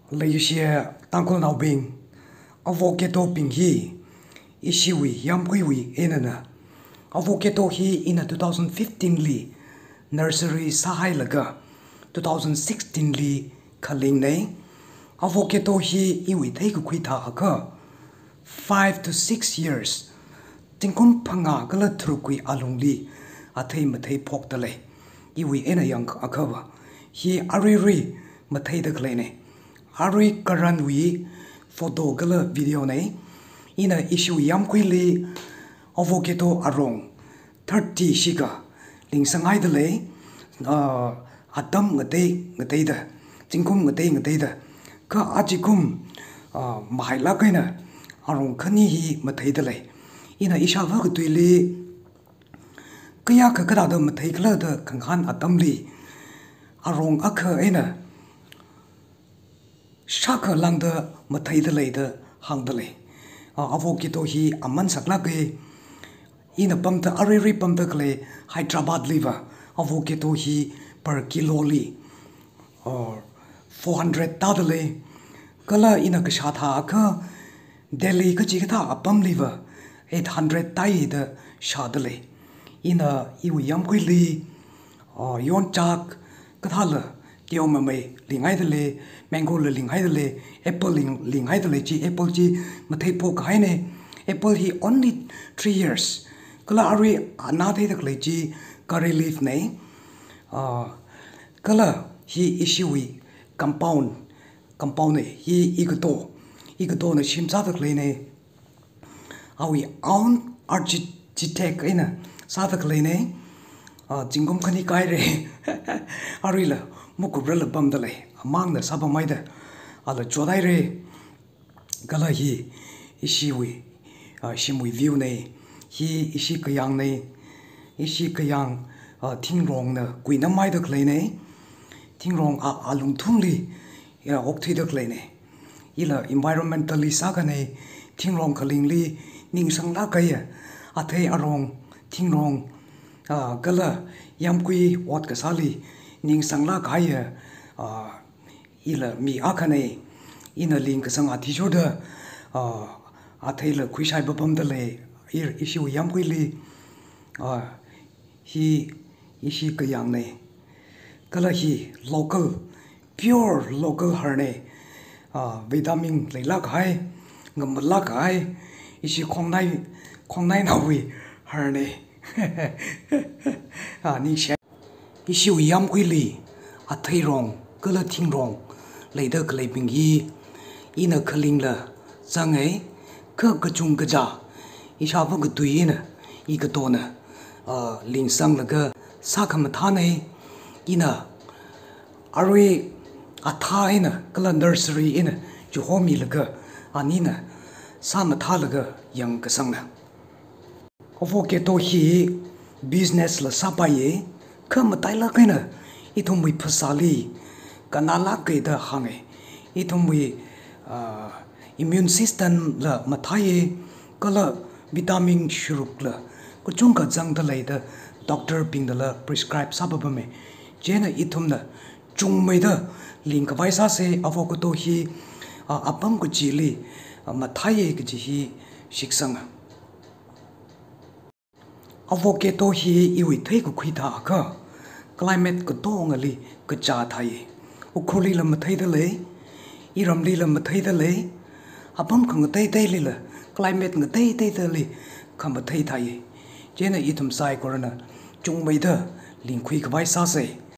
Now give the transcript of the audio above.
Leisure tangkol nau bing avocado ping hi ishiwi yamkwiwi enana avocado hi in 2015 li nursery sahai laga 2016 li khaling nei avocado hi iwi thei ku khuitha aka 5 to 6 years tingkum phanga kala thrukui alungli athei mathei phok tale iwi ena yang akhawa hi ariri mathei da klene Ari karan wi photo gala video nei ina issue yam kwili avocado arong 30 shiga ling sangai de le atam ngate da chingkum ngate da ka ajikum mahai la kaina arong khani hi mathai da le ina isha va ku tuili kaya ka kada da mathai kala da khanghan atam li arong akha ina Shaka langda mathai da lei da hang da lei avocado hi aman sakla ke ina pamta ariri pamta kle Hyderabad liver avocado hi per kilo li 400 ta da le kala ina ka shatha ka Delhi ka jigata apam liver 800 tai da sha da le ina iwi yam koi li yon chak ka thala Kyo mame lingai dele mango le lingai dele apple lingai dele chi apple chi mathai po khai ne apple hi only 3 years kala ari anathe dak le chi curry leaf nei kala hi ishiwi compound ne hi igto na shimsa dak le ne awi own architect ina sa dak le ne jingom khani kai re ari la Mukubra bam dale among the sabamaida ala chodaire gala hi ishiwi shimwi view ne hi ishi kayang ne ishi kayang tingrong na kuina mai da klei ne tingrong alung thungli ya okthi da klei ne ila environmentally saga ne tingrong khalingli ningsang la kaya athei arong tingrong gala yamkui wat kasali ning sangla kaya ila mi akane ina ling kasang athisho da athaila khuisai babam da le issue yam kuili hi ishi kayang ne kala hi pure local harne vitamin leila khai ngamla khai ishi khongnai nawi harne ni Ishiu yam kwili athai rong kala thing rong leida klei pingi ina khaling la changai ka kachung kaja isha ba gu tuina I ka tona ling sang laga sakham tha nei ina arwe atha ina kala nursery ina ju homi laga anina sam tha laga yang ka sang na avocado hi business la sapaye Kam taila kaina itumwi phasali kanala kaida hange itumwi immune system la mathaye kala vitamin shurukla kuchungka jangda laida doctor pingdala prescribe sababame jena itumna chungmaida link vaisa se avocado hi apam ku chili mathaye ki hi shiksanga avocado hi iwi thei ku khuitha ka climate ko tongali ka cha thai ukholi lam thai da le iramli lam thai da le apam khang tai le climate ng tai da le kham thai thai jena itum sai korana chungmai da lingkhui ka vai sa se